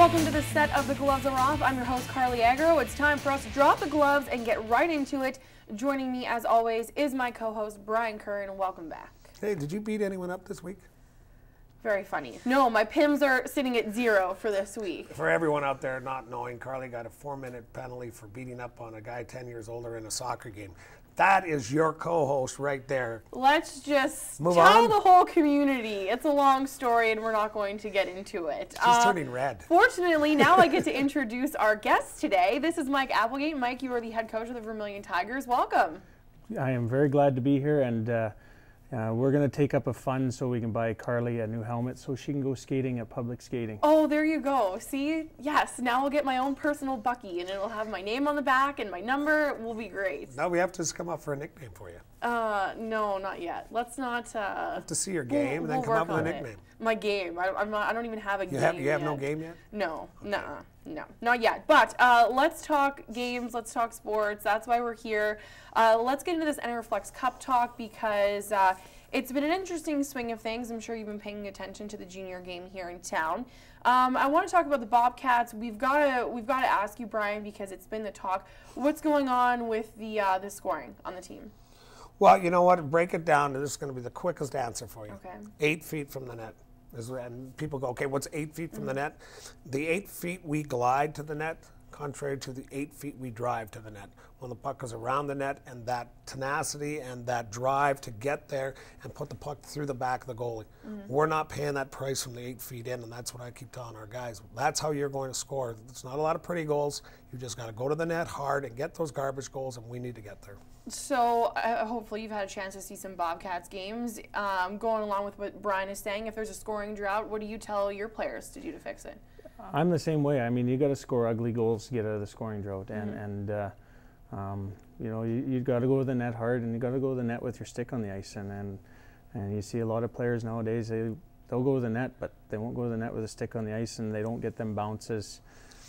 Welcome to the set of The Gloves Are Off. I'm your host, Carly Agro. It's time for us to drop the gloves and get right into it. Joining me, as always, is my co-host, Brian Curran. Welcome back. Hey, did you beat anyone up this week? Very funny. No, my PIMs are sitting at 0 for this week. For everyone out there not knowing, Carly got a 4-minute penalty for beating up on a guy 10 years older in a soccer game. That is your co-host right there. Let's just tell the whole community. It's a long story, and we're not going to get into it. She's turning red. Fortunately, now I get to introduce our guest today. This is Mike Applegate. Mike, you are the head coach of the Vermilion Tigers. Welcome. I am very glad to be here, and we're going to take up a fund so we can buy Carly a new helmet so she can go skating at public skating. Oh, there you go. See? Yes, now I'll get my own personal Bucky, and it'll have my name on the back and my number. It will be great. Now we have to come up for a nickname for you. No, not yet. Let's not. I have to see your game and then come up with a nickname. My game. I don't even have a game. You have no game yet? No, okay. No, not yet. But let's talk games. Let's talk sports. That's why we're here. Let's get into this Enerflex Cup talk because it's been an interesting swing of things. I'm sure you've been paying attention to the junior game here in town. I want to talk about the Bobcats. We've got to ask you, Brian, because it's been the talk. What's going on with the scoring on the team? Well, you know what? Break it down. This is going to be the quickest answer for you. Okay. 8 feet from the net. And people go, okay, what's 8 feet from the net? The 8 feet we glide to the net, contrary to the 8 feet we drive to the net. When the puck goes around the net, and that tenacity and that drive to get there and put the puck through the back of the goalie. We're not paying that price from the 8 feet in, and that's what I keep telling our guys. That's how you're going to score. It's not a lot of pretty goals. You just got to go to the net hard and get those garbage goals, and we need to get there. So hopefully you've had a chance to see some Bobcats games. Going along with what Brian is saying, if there's a scoring drought, what do you tell your players to do to fix it? I'm the same way. I mean, you got to score ugly goals to get out of the scoring drought, and you know, you got to go to the net hard, and you got to go to the net with your stick on the ice. And you see a lot of players nowadays, they'll go to the net, but they won't go to the net with a stick on the ice, and they don't get them bounces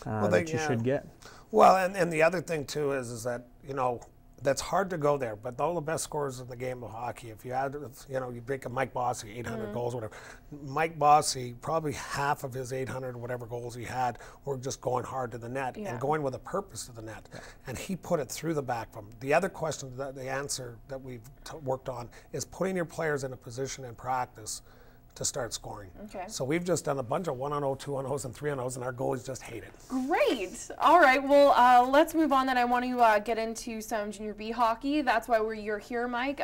that you should get. Well, and the other thing too is that, you know, that's hard to go there, but all the best scorers in the game of hockey, if you had, you know, you break a Mike Bossy, 800 goals, whatever. Mike Bossy, probably half of his 800 whatever goals he had were just going hard to the net and going with a purpose to the net. Yeah. And he put it through the back from. The other question, the answer that we've worked on is putting your players in a position in practice to start scoring. Okay. So we've just done a bunch of 1-on-0, 2-on-0s, and 3-on-0s, and our goalies just hate it. Great. All right. Well, let's move on. Then I want to get into some Junior B hockey. That's why you're here, Mike.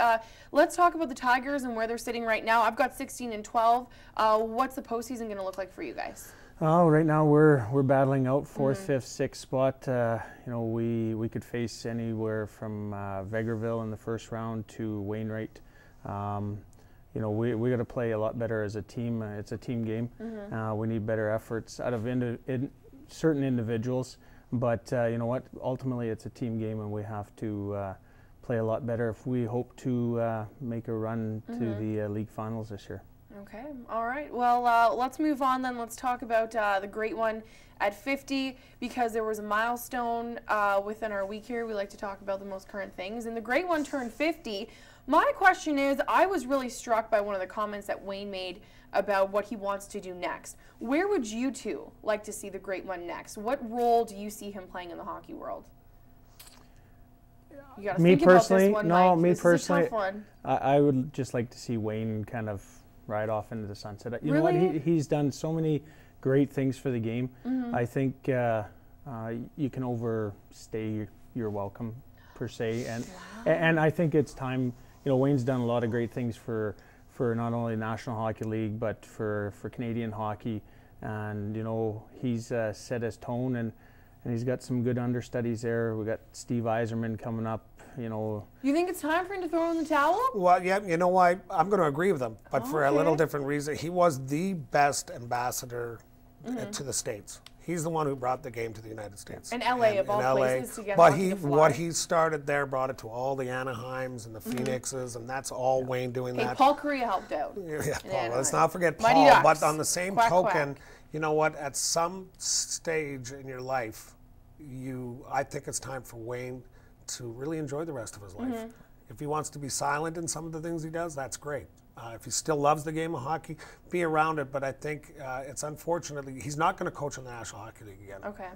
Let's talk about the Tigers and where they're sitting right now. I've got 16-12. What's the postseason going to look like for you guys? Oh, right now we're battling out 4th, 5th, 6th spot. You know, we could face anywhere from Vegreville in the first round to Wainwright. You know, we got to play a lot better as a team. It's a team game. We need better efforts out of certain individuals. But you know what? Ultimately, it's a team game, and we have to play a lot better if we hope to make a run to the league finals this year. Okay. All right. Well, let's move on then. Let's talk about the great one at 50, because there was a milestone within our week here. We like to talk about the most current things, and the great one turned 50. My question is, I was really struck by one of the comments that Wayne made about what he wants to do next. Where would you two like to see the great one next? What role do you see him playing in the hockey world? You got to think about this one, Mike. Me this personally, is a tough one. I would just like to see Wayne kind of ride off into the sunset. You know what? He's done so many great things for the game. I think you can overstay your welcome, per se, and I think it's time. You know, Wayne's done a lot of great things for not only the National Hockey League, but for Canadian hockey. And, you know, he's set his tone, and he's got some good understudies there. We got Steve Yzerman coming up, you know. You think it's time for him to throw in the towel? Well, yeah, you know why? I'm going to agree with him, but for a little different reason. He was the best ambassador to the States. He's the one who brought the game to the United States. And LA, of all places, to get but hockey to fly. What he started there brought it to all the Anaheims and the Phoenixes, and that's all Wayne doing that. Paul Correa helped out. Yeah, Paul. Let's not forget Paul. But on the same token, you know what? At some stage in your life, I think it's time for Wayne to really enjoy the rest of his life. If he wants to be silent in some of the things he does, that's great. If he still loves the game of hockey, be around it. But I think it's unfortunately, he's not going to coach in the National Hockey League again. Okay.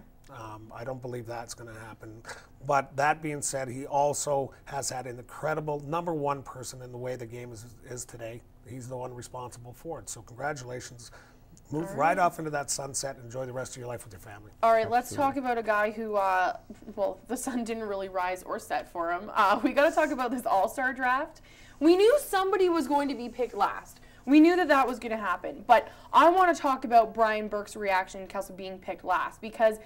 I don't believe that's going to happen. But that being said, he also has had an incredible #1 person in the way the game is today. He's the one responsible for it. So congratulations. Move right off into that sunset. Enjoy the rest of your life with your family. All right, let's talk about a guy who, well, the sun didn't really rise or set for him. We got to talk about this All-Star draft. We knew somebody was going to be picked last. We knew that that was going to happen. But I want to talk about Brian Burke's reaction to Kessel being picked last, because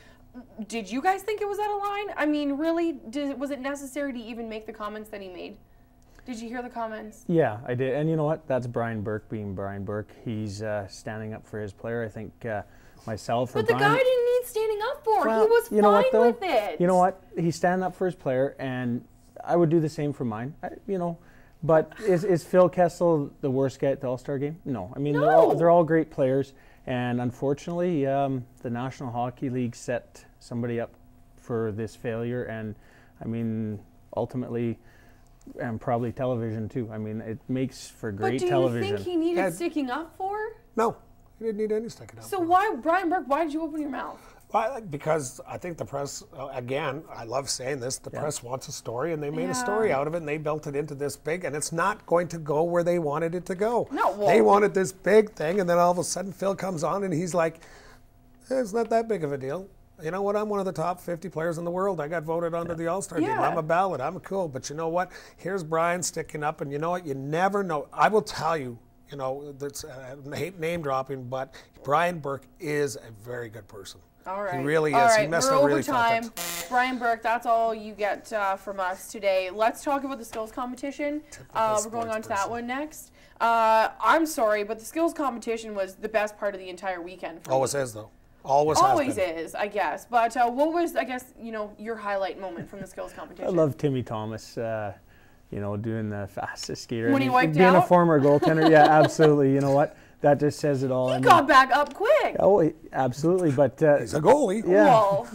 did you guys think it was out of line? I mean, really, was it necessary to even make the comments that he made? Did you hear the comments? Yeah, I did. And you know what? That's Brian Burke being Brian Burke. He's standing up for his player. I think myself or But the Brian, guy didn't need standing up for. Well, He was you know what, fine though? with it. You know what? He's standing up for his player, and I would do the same for mine. But is Phil Kessel the worst guy at the All-Star game? No. I mean, No. they're all great players, and unfortunately, the National Hockey League set somebody up for this failure, and I mean, ultimately, and probably television too. I mean, it makes for great television. But do you think he needed sticking up for? No, he didn't need any sticking up. So why, Brian Burke, why did you open your mouth? Because I think the press, again, I love saying this, the press wants a story, and they made a story out of it, and they built it into this big, and it's not going to go where they wanted it to go. No, well, they wanted this big thing, and then all of a sudden Phil comes on, and he's like, it's not that big of a deal. You know what? I'm one of the top 50 players in the world. I got voted onto the All-Star team. I'm a ballot. I'm cool. But you know what? Here's Brian sticking up, and you know what? You never know. I will tell you, I hate name dropping, but Brian Burke is a very good person. All right. He really is. All right, He must we're have over really time. felt it. Brian Burke, that's all you get from us today. Let's talk about the skills competition. We're going on to that one next. I'm sorry, but the skills competition was the best part of the entire weekend for me. Always is, though. Always is, I guess. But what was, I guess, your highlight moment from the skills competition? I love Timmy Thomas, doing the fastest skater. When he wiped being out? a former goaltender, yeah, absolutely. You know what? That just says it all. He got back up quick. Oh, absolutely. But he's a goalie. Yeah. Well,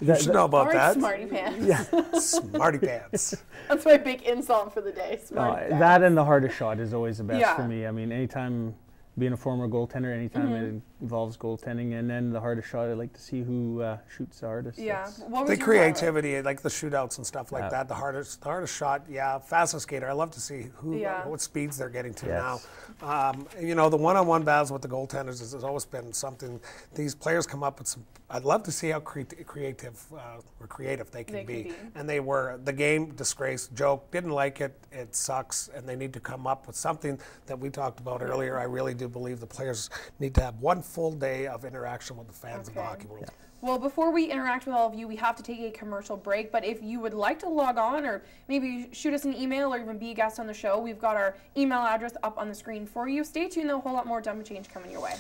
you should know about that. Smarty pants. Yeah. Smarty pants. That's my big insult for the day. Smarty pants. That and the hardest shot is always the best Yeah. for me. I mean, anytime being a former goaltender, anytime it involves goaltending, and then the hardest shot, I like to see who shoots the hardest. Yeah. That's- What was The your creativity, like the shootouts and stuff like that. The hardest shot, fastest skater. I love to see what speeds they're getting to now. The one-on-one battles with the goaltenders has always been something. These players come up with some. I'd love to see how creative they can be. And they were. The game disgrace, joke, didn't like it. It sucks, and they need to come up with something that we talked about earlier. I really do believe the players need to have one full day of interaction with the fans of the hockey world. Well, before we interact with all of you, we have to take a commercial break. But if you would like to log on or maybe shoot us an email or even be a guest on the show, we've got our email address up on the screen for you. Stay tuned, though. A whole lot more Dumb and Change coming your way.